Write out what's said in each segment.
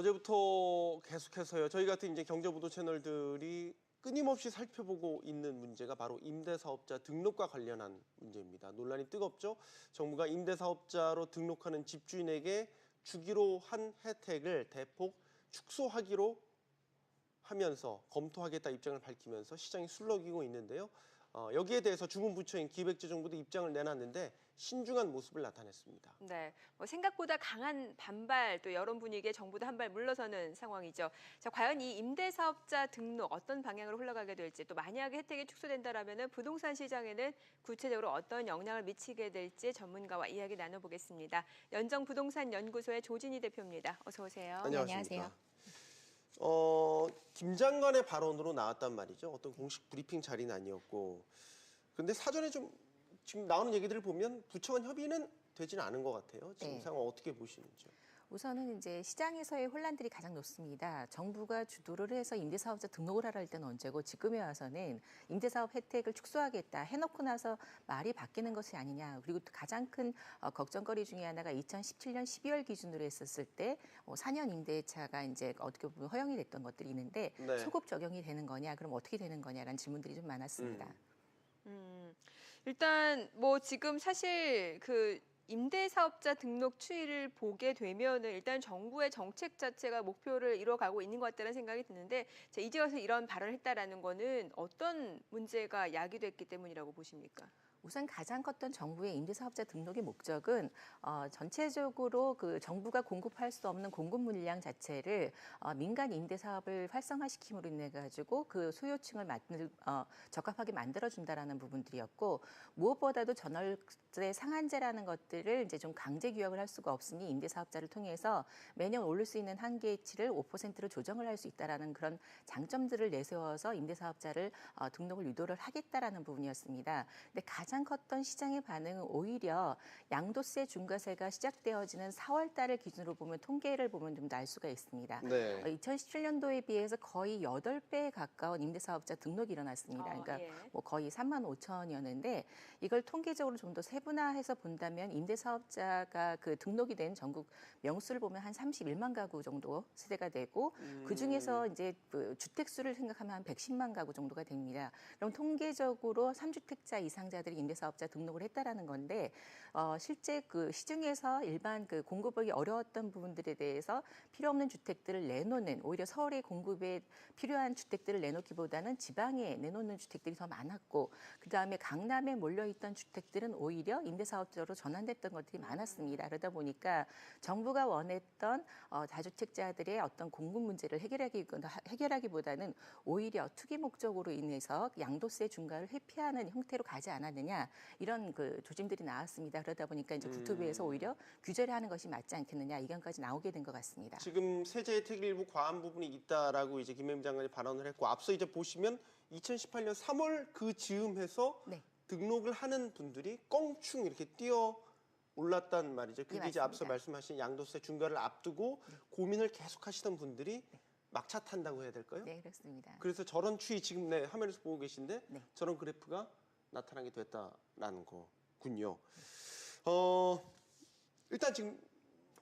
어제부터 계속해서요. 저희 같은 이제 경제보도 채널들이 끊임없이 살펴보고 있는 문제가 바로 임대사업자 등록과 관련한 문제입니다. 논란이 뜨겁죠. 정부가 임대사업자로 등록하는 집주인에게 주기로 한 혜택을 대폭 축소하기로 하면서 검토하겠다 입장을 밝히면서 시장이 술렁이고 있는데요. 여기에 대해서 주문부처인 기획재정부도 입장을 내놨는데 신중한 모습을 나타냈습니다. 네, 생각보다 강한 반발 또 여론 분위기에 정부도 한 발 물러서는 상황이죠. 자, 과연 이 임대사업자 등록 어떤 방향으로 흘러가게 될지 또 만약에 혜택이 축소된다라면은 부동산 시장에는 구체적으로 어떤 영향을 미치게 될지 전문가와 이야기 나눠보겠습니다. 연정부동산연구소의 조진희 대표입니다. 어서 오세요. 안녕하십니까. 김 장관의 발언으로 나왔단 말이죠. 어떤 공식 브리핑 자리는 아니었고. 근데 사전에 좀 지금 나오는 얘기들을 보면 부처 간 협의는 되지는 않은 것 같아요. 지금 상황 어떻게 보시는지요? 우선은 이제 시장에서의 혼란들이 가장 높습니다. 정부가 주도를 해서 임대사업자 등록을 하라 할 때는 언제고 지금에 와서는 임대사업 혜택을 축소하겠다 해놓고 나서 말이 바뀌는 것이 아니냐. 그리고 또 가장 큰 걱정거리 중에 하나가 2017년 12월 기준으로 했었을 때 4년 임대차가 이제 어떻게 보면 허용이 됐던 것들이 있는데 네. 소급 적용이 되는 거냐, 그럼 어떻게 되는 거냐라는 질문들이 좀 많았습니다. 일단 지금 사실 임대사업자 등록 추이를 보게 되면은 일단 정부의 정책 자체가 목표를 이뤄가고 있는 것 같다는 생각이 드는데 이제 와서 이런 발언을 했다라는 거는 어떤 문제가 야기됐기 때문이라고 보십니까? 우선 가장 컸던 정부의 임대사업자 등록의 목적은 전체적으로 그 정부가 공급할 수 없는 공급 물량 자체를 민간 임대사업을 활성화시킴으로 인해 가지고 그 수요층을 적합하게 만들어준다라는 부분들이었고, 무엇보다도 전월세 상한제라는 것들을 이제 좀 강제 규약을 할 수가 없으니 임대사업자를 통해서 매년 오를 수 있는 한계치를 5%로 조정을 할 수 있다라는 그런 장점들을 내세워서 임대사업자를 등록을 유도를 하겠다라는 부분이었습니다. 근데 가장 컸던 시장의 반응은 오히려 양도세 중과세가 시작되어지는 4월 달을 기준으로 보면 통계를 보면 좀 알 수가 있습니다. 네. 2017년도에 비해서 거의 8배에 가까운 임대사업자 등록이 일어났습니다. 그러니까 예. 거의 3만 5천이었는데 이걸 통계적으로 좀 더 세분화해서 본다면 임대사업자가 그 등록이 된 전국 명수를 보면 한 31만 가구 정도 세대가 되고 그중에서 이제 주택수를 생각하면 한 110만 가구 정도가 됩니다. 그럼 통계적으로 3주택자 이상자들이 임대사업자 등록을 했다라는 건데 실제 그 시중에서 일반 그 공급하기 어려웠던 부분들에 대해서 필요 없는 주택들을 내놓는, 오히려 서울의 공급에 필요한 주택들을 내놓기보다는 지방에 내놓는 주택들이 더 많았고, 그다음에 강남에 몰려있던 주택들은 오히려 임대사업자로 전환됐던 것들이 많았습니다. 그러다 보니까 정부가 원했던 다주택자들의 어떤 공급 문제를 해결하기보다는 오히려 투기 목적으로 인해서 양도세 중과를 회피하는 형태로 가지 않았느냐, 이런 그 조짐들이 나왔습니다. 그러다 보니까 이제 국토부에서 오히려 규제를 하는 것이 맞지 않겠느냐, 의견까지 나오게 된 것 같습니다. 지금 세제 혜택 일부 과한 부분이 있다라고 이제 김혜미 장관이 발언을 했고, 앞서 이제 보시면 2018년 3월 그 즈음해서 네. 등록을 하는 분들이 껑충 이렇게 뛰어 올랐단 말이죠. 그게 이제 맞습니다. 앞서 말씀하신 양도세 중과를 앞두고 고민을 계속 하시던 분들이 막차 탄다고 해야 될까요? 네, 그렇습니다. 그래서 저런 추이 지금 화면에서 보고 계신데 네. 저런 그래프가 나타나게 됐다라는 거군요. 일단 지금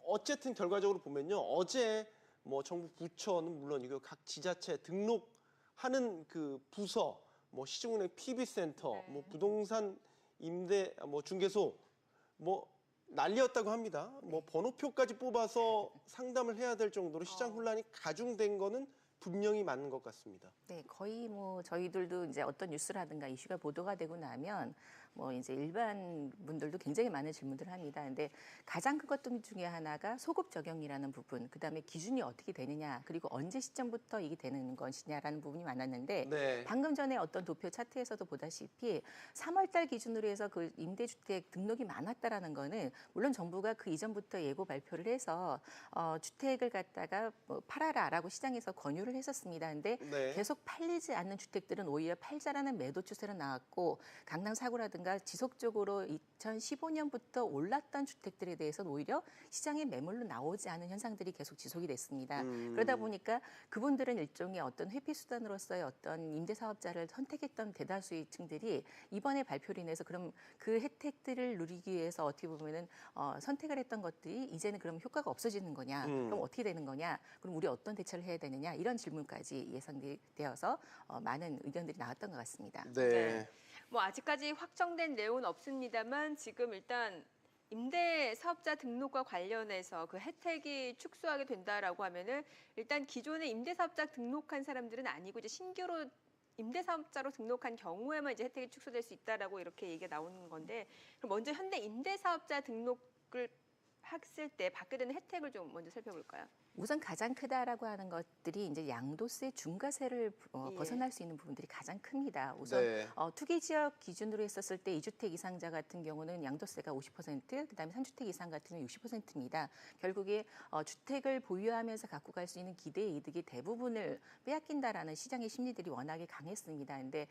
어쨌든 결과적으로 보면요. 어제 정부 부처는 물론이고 각 지자체 등록하는 그 부서, 시중은행 PB센터, 네. 부동산 임대 중개소 난리였다고 합니다. 번호표까지 뽑아서 상담을 해야 될 정도로 시장 혼란이 가중된 거는 분명히 맞는 것 같습니다. 네, 거의 저희들도 이제 어떤 뉴스라든가 이슈가 보도가 되고 나면 이제 일반 분들도 굉장히 많은 질문들을 합니다. 근데 가장 큰 것 중에 하나가 소급 적용이라는 부분, 그다음에 기준이 어떻게 되느냐, 그리고 언제 시점부터 이게 되는 것이냐라는 부분이 많았는데 네. 방금 전에 어떤 도표 차트에서도 보다시피 3월 달 기준으로 해서 그 임대주택 등록이 많았다라는 거는 물론 정부가 그 이전부터 예고 발표를 해서 주택을 갖다가 팔아라라고 시장에서 권유를 했었습니다. 근데 네. 계속 팔리지 않는 주택들은 오히려 팔자라는 매도 추세로 나왔고, 강남 4구라든가 주택이라든가 지속적으로 2015년부터 올랐던 주택들에 대해서는 오히려 시장에 매물로 나오지 않은 현상들이 계속 지속이 됐습니다. 그러다 보니까 그분들은 일종의 어떤 회피 수단으로서의 어떤 임대 사업자를 선택했던 대다수의 층들이 이번에 발표로 인해서 그럼 그 혜택들을 누리기 위해서 어떻게 보면은 선택을 했던 것들이 이제는 그럼 효과가 없어지는 거냐? 그럼 어떻게 되는 거냐? 그럼 우리 어떤 대처를 해야 되느냐? 이런 질문까지 예상되어서 많은 의견들이 나왔던 것 같습니다. 네. 뭐 아직까지 확정된 내용은 없습니다만 지금 일단 임대 사업자 등록과 관련해서 그 혜택이 축소하게 된다라고 하면은 일단 기존에 임대 사업자 등록한 사람들은 아니고 이제 신규로 임대 사업자로 등록한 경우에만 이제 혜택이 축소될 수 있다라고 이렇게 얘기가 나오는 건데 그럼 먼저 현대 임대 사업자 등록을 했을 때 받게 되는 혜택을 좀 먼저 살펴볼까요? 우선 가장 크다라고 하는 것들이 이제 양도세 중과세를 예. 벗어날 수 있는 부분들이 가장 큽니다. 우선 네. 투기 지역 기준으로 했었을 때 2주택 이상자 같은 경우는 양도세가 50%, 그다음에 3주택 이상 같은 경우는 60%입니다. 결국에 주택을 보유하면서 갖고 갈 수 있는 기대 이득이 대부분을 빼앗긴다라는 시장의 심리들이 워낙에 강했습니다. 근데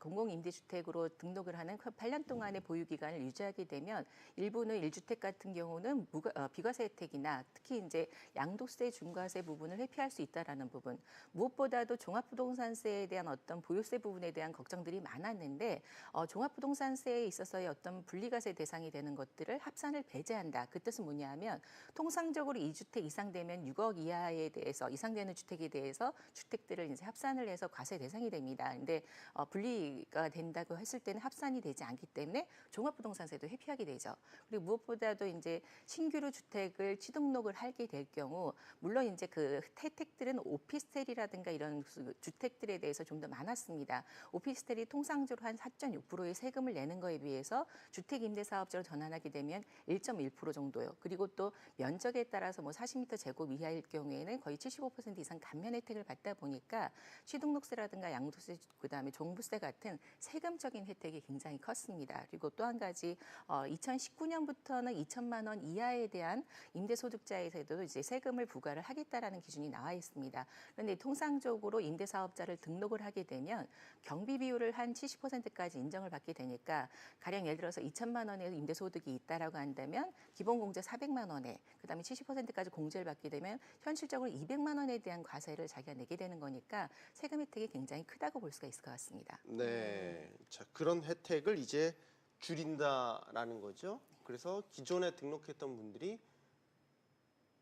공공임대주택으로 등록을 하는 8년 동안의 보유 기간을 유지하게 되면 일부는 1주택 같은 경우는 비과세 혜택이나 특히 이제 양도세 중과세 부분을 회피할 수 있다라는 부분, 무엇보다도 종합부동산세에 대한 어떤 보유세 부분에 대한 걱정들이 많았는데 종합부동산세에 있어서의 어떤 분리과세 대상이 되는 것들을 합산을 배제한다. 그 뜻은 뭐냐하면 통상적으로 2주택 이상 되면 6억 이하에 대해서 이상 되는 주택에 대해서 주택들을 이제 합산을 해서 과세 대상이 됩니다. 근데 분리가 된다고 했을 때는 합산이 되지 않기 때문에 종합부동산세도 회피하게 되죠. 그리고 무엇보다도 이제 신규로 주택을 취등록을 하게 될 경우 물론 이제 그 혜택들은 오피스텔이라든가 이런 주택들에 대해서 좀 더 많았습니다. 오피스텔이 통상적으로 한 4.6%의 세금을 내는 거에 비해서 주택임대사업자로 전환하게 되면 1.1% 정도요. 그리고 또 면적에 따라서 뭐 40m 제곱 이하일 경우에는 거의 75% 이상 감면 혜택을 받다 보니까 취등록세라든가 양도세, 그다음에 종부세 같은 세금적인 혜택이 굉장히 컸습니다. 그리고 또 한 가지 2019년부터는 2천만 원 이하에 대한 임대소득자에서도 이제 세금을 부과를 하겠다라는 기준이 나와 있습니다. 그런데 통상적으로 임대사업자를 등록을 하게 되면 경비 비율을 한 70%까지 인정을 받게 되니까 가령 예를 들어서 2천만 원의 임대소득이 있다라고 한다면 기본공제 400만 원에 그다음에 70%까지 공제를 받게 되면 현실적으로 200만 원에 대한 과세를 자기가 내게 되는 거니까 세금 혜택이 굉장히 크다고 볼 수가 있을 것 같습니다. 네. 자, 그런 혜택을 이제 줄인다라는 거죠. 그래서 기존에 등록했던 분들이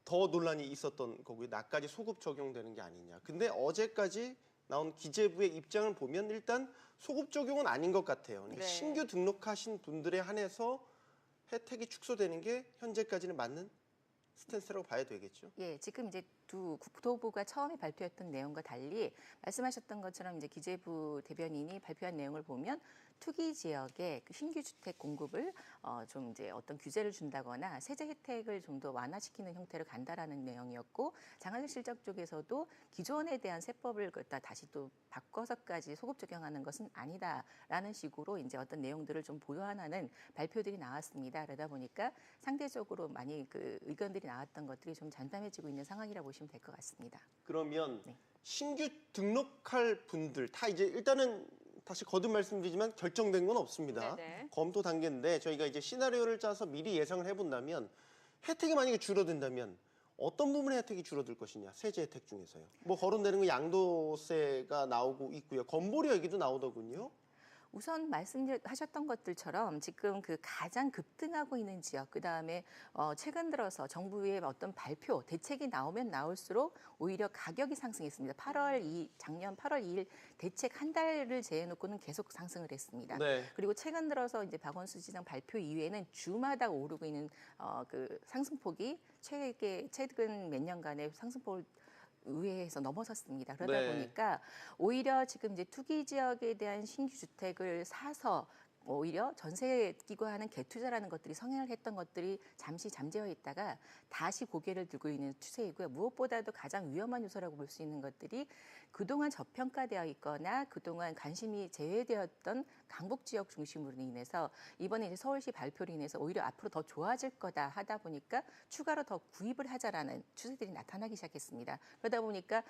더 논란이 있었던 거고요. 나까지 소급 적용되는 게 아니냐. 근데 어제까지 나온 기재부의 입장을 보면 일단 소급 적용은 아닌 것 같아요. 그러니까 네. 신규 등록하신 분들에 한해서 혜택이 축소되는 게 현재까지는 맞는 스탠스라고 봐야 되겠죠. 예, 지금 이제 두 국토부가 처음에 발표했던 내용과 달리 말씀하셨던 것처럼 이제 기재부 대변인이 발표한 내용을 보면 투기 지역에 그 신규 주택 공급을 좀 이제 어떤 규제를 준다거나 세제 혜택을 좀 더 완화시키는 형태로 간다라는 내용이었고 장안의 실적 쪽에서도 기존에 대한 세법을 갖다 다시 또 바꿔서까지 소급 적용하는 것은 아니다라는 식으로 이제 어떤 내용들을 좀 보완하는 발표들이 나왔습니다. 그러다 보니까 상대적으로 많이 그 의견들이 나왔던 것들이 좀 잠잠해지고 있는 상황이라고 보시면 될 것 같습니다. 그러면 네. 신규 등록할 분들 다 이제 일단은 다시 거듭 말씀드리지만 결정된 건 없습니다. 네네. 검토 단계인데 저희가 이제 시나리오를 짜서 미리 예상을 해본다면 혜택이 만약에 줄어든다면 어떤 부분의 혜택이 줄어들 것이냐. 세제 혜택 중에서요. 뭐 거론되는 건 양도세가 나오고 있고요. 건보료 얘기도 나오더군요. 우선 말씀하셨던 것들처럼 지금 그 가장 급등하고 있는 지역, 그 다음에 최근 들어서 정부의 어떤 발표, 대책이 나오면 나올수록 오히려 가격이 상승했습니다. 작년 8월 2일 대책 한 달을 제해놓고는 계속 상승을 했습니다. 네. 그리고 최근 들어서 이제 박원순 시장 발표 이후에는 주마다 오르고 있는 그 상승폭이 최근 몇 년간의 상승폭을 의회에서 넘어섰습니다. 그러다 네. 보니까 오히려 지금 이제 투기 지역에 대한 신규 주택을 사서 오히려 전세 끼고 하는 갭투자라는 것들이 성행을 했던 것들이 잠시 잠재워 있다가 다시 고개를 들고 있는 추세이고요. 무엇보다도 가장 위험한 요소라고 볼 수 있는 것들이 그동안 저평가되어 있거나 그동안 관심이 제외되었던 강북 지역 중심으로 인해서 이번에 이제 서울시 발표로 인해서 오히려 앞으로 더 좋아질 거다 하다 보니까 추가로 더 구입을 하자라는 추세들이 나타나기 시작했습니다. 그러다 보니까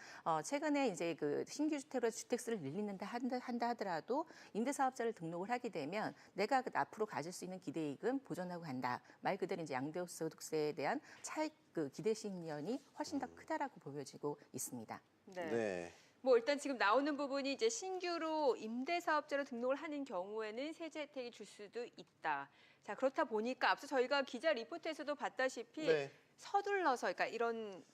최근에 이제 그 신규 주택으로 주택수를 늘리는다 한다 하더라도 임대사업자를 등록을 하게 되면 뭐냐면 내가 앞으로 가질 수 있는 기대이익은 보존하고 간다. 말 그대로 이제 양도소득세에 대한 차익 그 기대 신념이 훨씬 더 크다라고 보여지고 있습니다. 네. 네. 뭐 일단 지금 나오는 부분이 이제 신규로 임대사업자로 등록을 하는 경우에는 세제 혜택이 줄 수도 있다. 자, 그렇다 보니까 앞서 저희가 기자 리포트에서도 봤다시피 네. 서둘러서, 그러니까 이런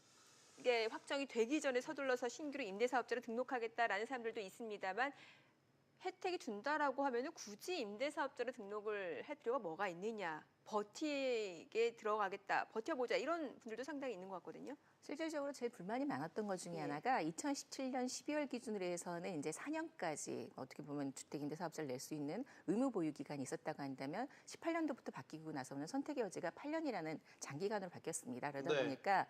게 확정이 되기 전에 서둘러서 신규로 임대사업자로 등록하겠다라는 사람들도 있습니다만 혜택이 준다라고 하면은 굳이 임대사업자로 등록을 할 필요가 뭐가 있느냐. 버티게 들어가겠다, 버텨보자 이런 분들도 상당히 있는 것 같거든요. 실질적으로 제일 불만이 많았던 것 중에 예. 하나가 2017년 12월 기준으로 해서는 이제 4년까지 어떻게 보면 주택임대사업자를 낼 수 있는 의무 보유 기간이 있었다고 한다면 18년도부터 바뀌고 나서는 선택의 여지가 8년이라는 장기간으로 바뀌었습니다. 그러다 네. 보니까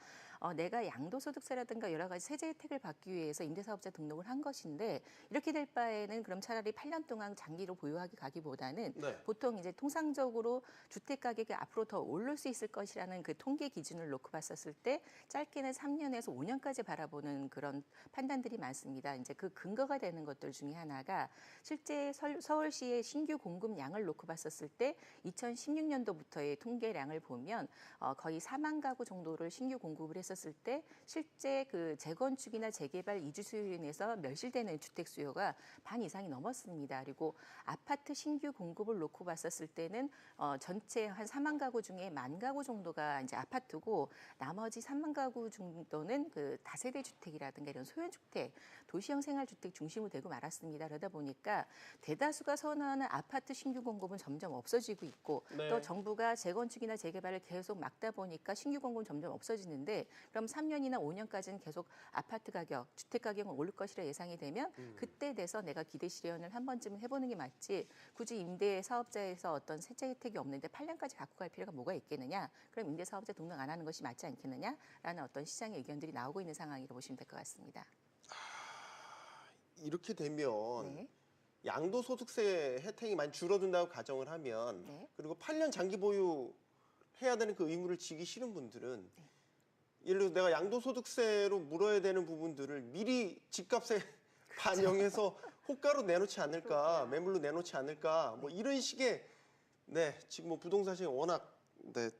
내가 양도소득세라든가 여러 가지 세제 혜택을 받기 위해서 임대사업자 등록을 한 것인데 이렇게 될 바에는 그럼 차라리 8년 동안 장기로 보유하기 가기보다는 네. 보통 이제 통상적으로 주택 가격이 앞으로 더 오를 수 있을 것이라는 그 통계 기준을 놓고 봤었을 때 짧게는 3년에서 5년까지 바라보는 그런 판단들이 많습니다. 이제 그 근거가 되는 것들 중에 하나가 실제 서울시의 신규 공급량을 놓고 봤었을 때 2016년도부터의 통계량을 보면 거의 4만 가구 정도를 신규 공급을 했었을 때 실제 그 재건축이나 재개발 이주 수요로 인해서 멸실되는 주택 수요가 반 이상이 넘었습니다. 그리고 아파트 신규 공급을 놓고 봤었을 때는 전체 한 4만 가구 중에 1만 가구 정도가 이제 아파트고 나머지 3만 가구 정도는 그 다세대 주택이라든가 이런 소형 주택, 도시형 생활주택 중심으로 되고 말았습니다. 그러다 보니까 대다수가 선호하는 아파트 신규 공급은 점점 없어지고 있고 네. 또 정부가 재건축이나 재개발을 계속 막다 보니까 신규 공급은 점점 없어지는데 그럼 3년이나 5년까지는 계속 아파트 가격, 주택 가격은 오를 것이라 예상이 되면 그때 돼서 내가 기대 실현을 한 번쯤은 해보는 게 맞지 굳이 임대 사업자에서 어떤 세제 혜택이 없는데 8년까지 갖고 갈 필요가 뭐가 있겠느냐? 그럼 임대 사업자 등록 안 하는 것이 맞지 않겠느냐라는 어떤 시장의 의견들이 나오고 있는 상황이라고 보시면 될 것 같습니다. 이렇게 되면 네. 양도소득세 혜택이 많이 줄어든다고 가정을 하면 네. 그리고 8년 장기 보유 해야 되는 그 의무를 지기 싫은 분들은 예를 들어 내가 양도소득세로 물어야 되는 부분들을 미리 집값에 반영해서 호가로 내놓지 않을까, 매물로 내놓지 않을까, 뭐 이런 식의 지금 뭐 부동산 시장이 워낙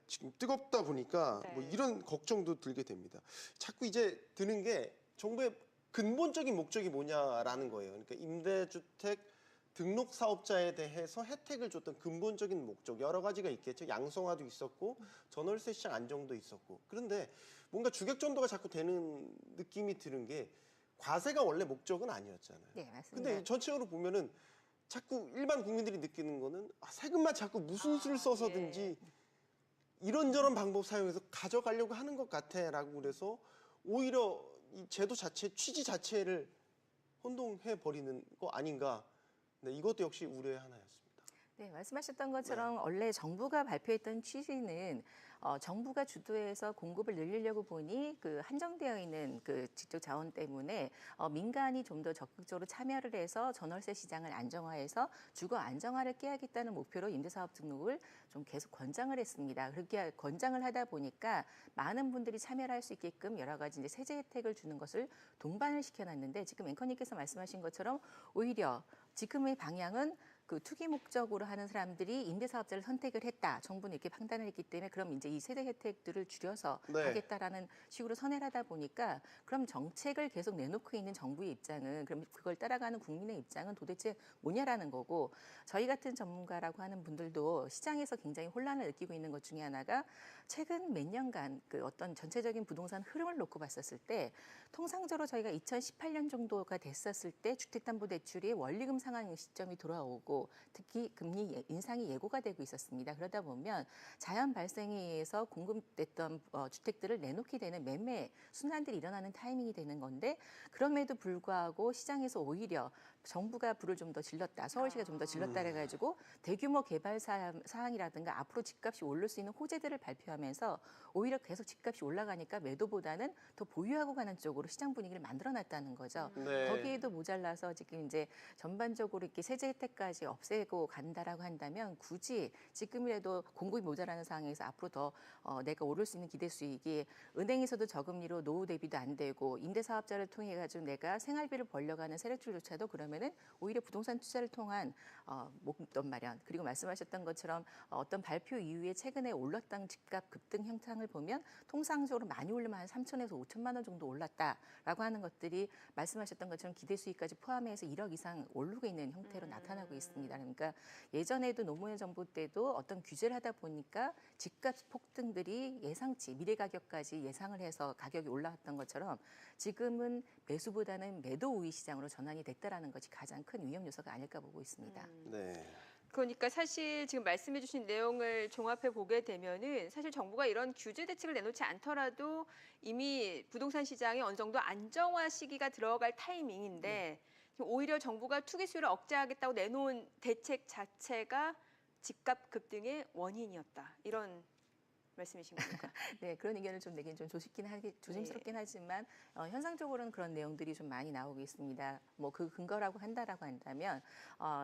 지금 뜨겁다 보니까 네. 뭐 이런 걱정도 들게 됩니다. 자꾸 이제 드는 게 정부의 근본적인 목적이 뭐냐라는 거예요. 그러니까 임대주택 등록 사업자에 대해서 혜택을 줬던 근본적인 목적 여러 가지가 있겠죠. 양성화도 있었고 전월세 시장 안정도 있었고 그런데 뭔가 주객전도가 자꾸 되는 느낌이 드는 게 과세가 원래 목적은 아니었잖아요. 네, 맞습니다. 근데 전체적으로 보면은 자꾸 일반 국민들이 느끼는 거는 세금만 자꾸 무슨 수를 써서든지 이런저런 방법 사용해서 가져가려고 하는 것 같아라고 그래서 오히려 이 제도 자체 취지 자체를 혼동해 버리는 거 아닌가. 네, 이것도 역시 우려의 하나였습니다. 네, 말씀하셨던 것처럼 원래 정부가 발표했던 취지는 정부가 주도해서 공급을 늘리려고 보니 그 한정되어 있는 그 지적 자원 때문에 민간이 좀 더 적극적으로 참여를 해서 전월세 시장을 안정화해서 주거 안정화를 깨야겠다는 목표로 임대사업 등록을 좀 계속 권장을 했습니다. 그렇게 권장을 하다 보니까 많은 분들이 참여를 할 수 있게끔 여러 가지 이제 세제 혜택을 주는 것을 동반을 시켜놨는데 지금 앵커님께서 말씀하신 것처럼 오히려 지금의 방향은 그 투기 목적으로 하는 사람들이 임대사업자를 선택을 했다. 정부는 이렇게 판단을 했기 때문에 그럼 이제 이 세대 혜택들을 줄여서 네. 가겠다라는 식으로 선회를 하다 보니까 그럼 정책을 계속 내놓고 있는 정부의 입장은 그럼 그걸 따라가는 국민의 입장은 도대체 뭐냐라는 거고 저희 같은 전문가라고 하는 분들도 시장에서 굉장히 혼란을 느끼고 있는 것 중에 하나가 최근 몇 년간 그 어떤 전체적인 부동산 흐름을 놓고 봤었을 때 통상적으로 저희가 2018년 정도가 됐었을 때 주택담보대출이 원리금 상환 시점이 돌아오고 특히 금리 인상이 예고가 되고 있었습니다. 그러다 보면 자연 발생에 의해서 공급됐던 주택들을 내놓게 되는 매매 순환들이 일어나는 타이밍이 되는 건데 그럼에도 불구하고 시장에서 오히려 정부가 불을 좀 더 질렀다. 서울시가 좀 더 질렀다 해가지고 대규모 개발 사항이라든가 앞으로 집값이 오를 수 있는 호재들을 발표하면서 오히려 계속 집값이 올라가니까 매도보다는 더 보유하고 가는 쪽으로 시장 분위기를 만들어놨다는 거죠. 네. 거기에도 모자라서 지금 이제 전반적으로 이렇게 세제 혜택까지 없애고 간다라고 한다면 굳이 지금이라도 공급이 모자라는 상황에서 앞으로 더 내가 오를 수 있는 기대 수익이 은행에서도 저금리로 노후 대비도 안 되고 임대사업자를 통해 가지고 내가 생활비를 벌려가는 세력들조차도 그러면은 오히려 부동산 투자를 통한 목돈 마련 그리고 말씀하셨던 것처럼 어떤 발표 이후에 최근에 올랐던 집값 급등 현상을 보면 통상적으로 많이 오르면 한 3천에서 5천만 원 정도 올랐다라고 하는 것들이 말씀하셨던 것처럼 기대 수익까지 포함해서 1억 이상 오르고 있는 형태로 나타나고 있습니다. 그러니까 예전에도 노무현 정부 때도 어떤 규제를 하다 보니까 집값 폭등들이 예상치 미래 가격까지 예상을 해서 가격이 올라왔던 것처럼 지금은 매수보다는 매도 우위 시장으로 전환이 됐다라는 것이 가장 큰 위험 요소가 아닐까 보고 있습니다. 네. 그러니까 사실 지금 말씀해 주신 내용을 종합해 보게 되면은 사실 정부가 이런 규제 대책을 내놓지 않더라도 이미 부동산 시장이 어느 정도 안정화 시기가 들어갈 타이밍인데 지금 오히려 정부가 투기 수요를 억제하겠다고 내놓은 대책 자체가 집값 급등의 원인이었다. 이런 말씀이신 겁니까? 네, 그런 의견을 좀 내긴 좀 조심스럽긴 하지만 현상적으로는 그런 내용들이 좀 많이 나오고 있습니다. 뭐 그 근거라고 한다라고 한다면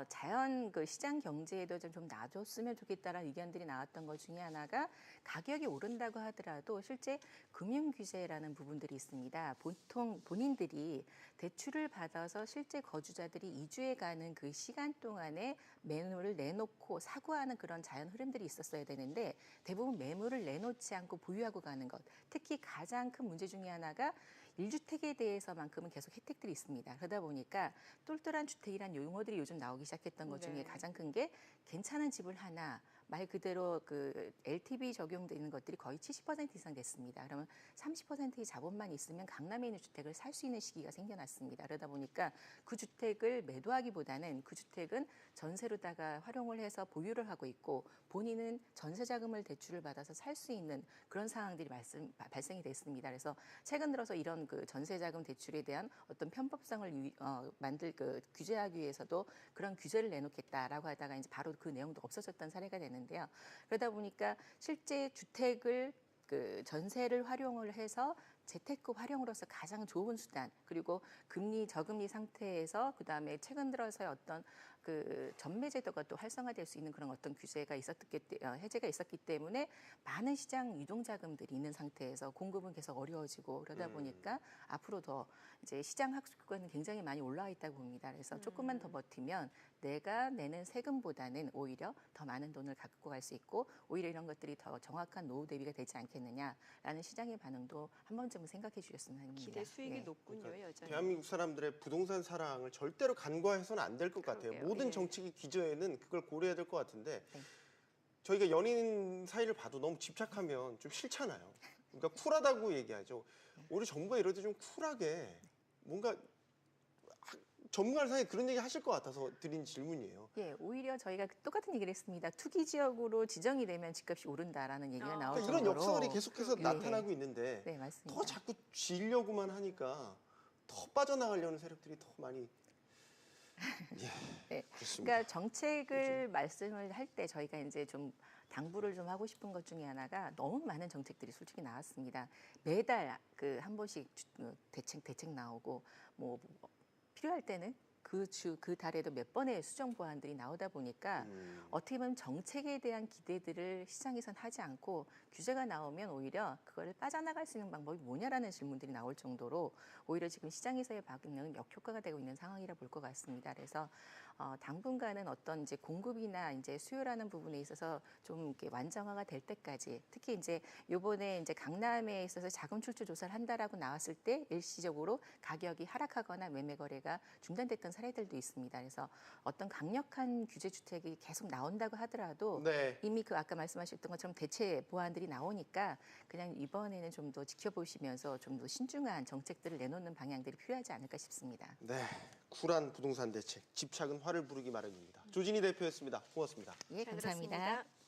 자연 그 시장 경제에도 좀 놔줬으면 좋겠다라는 의견들이 나왔던 것 중에 하나가 가격이 오른다고 하더라도 실제 금융 규제라는 부분들이 있습니다. 보통 본인들이 대출을 받아서 실제 거주자들이 이주해 가는 그 시간 동안에 매물을 내놓고 사고하는 그런 자연 흐름들이 있었어야 되는데 대부분 매물을 내놓지 않고 보유하고 가는 것. 특히 가장 큰 문제 중에 하나가 1주택에 대해서만큼은 계속 혜택들이 있습니다. 그러다 보니까 똘똘한 주택이란 용어들이 요즘 나오기 시작했던 것 중에 네. 가장 큰 게 괜찮은 집을 하나 말 그대로 그 LTV 적용되는 것들이 거의 70% 이상 됐습니다. 그러면 30%의 자본만 있으면 강남에 있는 주택을 살 수 있는 시기가 생겨났습니다. 그러다 보니까 그 주택을 매도하기보다는 그 주택은 전세로다가 활용을 해서 보유를 하고 있고 본인은 전세 자금을 대출을 받아서 살 수 있는 그런 상황들이 발생이 됐습니다. 그래서 최근 들어서 이런 그 전세 자금 대출에 대한 어떤 편법성을 규제하기 위해서도 그런 규제를 내놓겠다라고 하다가 이제 바로 그 내용도 없어졌던 사례가 되는데요. 그러다 보니까 실제 주택을 그 전세를 활용을 해서 재테크 활용으로서 가장 좋은 수단 그리고 금리 저금리 상태에서 그다음에 최근 들어서의 어떤 그 전매 제도가 또 활성화될 수 있는 그런 어떤 규제가 해제가 있었기 때문에 많은 시장 유동 자금들이 있는 상태에서 공급은 계속 어려워지고 그러다 보니까 앞으로 더 이제 시장 하락세는 굉장히 많이 올라와 있다고 봅니다. 그래서 조금만 더 버티면 내가 내는 세금보다는 오히려 더 많은 돈을 갖고 갈 수 있고 오히려 이런 것들이 더 정확한 노후 대비가 되지 않겠느냐라는 시장의 반응도 한 번쯤은 생각해 주셨으면 합니다. 기대 수익이 네. 높군요, 그러니까 여전히. 대한민국 사람들의 부동산 사랑을 절대로 간과해서는 안 될 것 같아요. 그러게요. 모든 예. 정책의 기저에는 그걸 고려해야 될 것 같은데 네. 저희가 연인 사이를 봐도 너무 집착하면 좀 싫잖아요. 그러니까 쿨하다고 얘기하죠. 우리 정부가 이럴 때 좀 쿨하게 뭔가 전문가 사이에 그런 얘기 하실 것 같아서 드린 질문이에요. 예, 오히려 저희가 똑같은 얘기를 했습니다. 투기 지역으로 지정이 되면 집값이 오른다라는 얘기가 나올 그러니까 이런 정도로 역설이 계속해서 예, 나타나고 있는데 네, 맞습니다. 더 자꾸 지려고만 하니까 더 빠져나가려는 세력들이 더 많이 네. 그렇습니다. 그러니까 정책을 말씀을 할 때 저희가 이제 좀 당부를 좀 하고 싶은 것 중에 하나가 너무 많은 정책들이 솔직히 나왔습니다. 매달 그 한 번씩 대책 나오고 뭐 필요할 때는 그 달에도 몇 번의 수정 보완들이 나오다 보니까 어떻게 보면 정책에 대한 기대들을 시장에선 하지 않고 규제가 나오면 오히려 그걸 빠져나갈 수 있는 방법이 뭐냐라는 질문들이 나올 정도로 오히려 지금 시장에서의 반응은 역효과가 되고 있는 상황이라 볼 것 같습니다. 그래서 당분간은 어떤 이제 공급이나 이제 수요라는 부분에 있어서 좀 이렇게 완성화가 될 때까지 특히 이제 요번에 이제 강남에 있어서 자금 출처 조사를 한다라고 나왔을 때 일시적으로 가격이 하락하거나 매매 거래가 중단됐던 사례들도 있습니다. 그래서 어떤 강력한 규제 주택이 계속 나온다고 하더라도 네. 이미 그 아까 말씀하셨던 것처럼 대체 보완들이 나오니까 그냥 이번에는 좀 더 지켜보시면서 좀 더 신중한 정책들을 내놓는 방향들이 필요하지 않을까 싶습니다. 네, 쿨한 부동산 대책, 집착은 화를 부르기 마련입니다. 조진희 대표였습니다. 고맙습니다. 예, 잘 감사합니다. 들었습니다.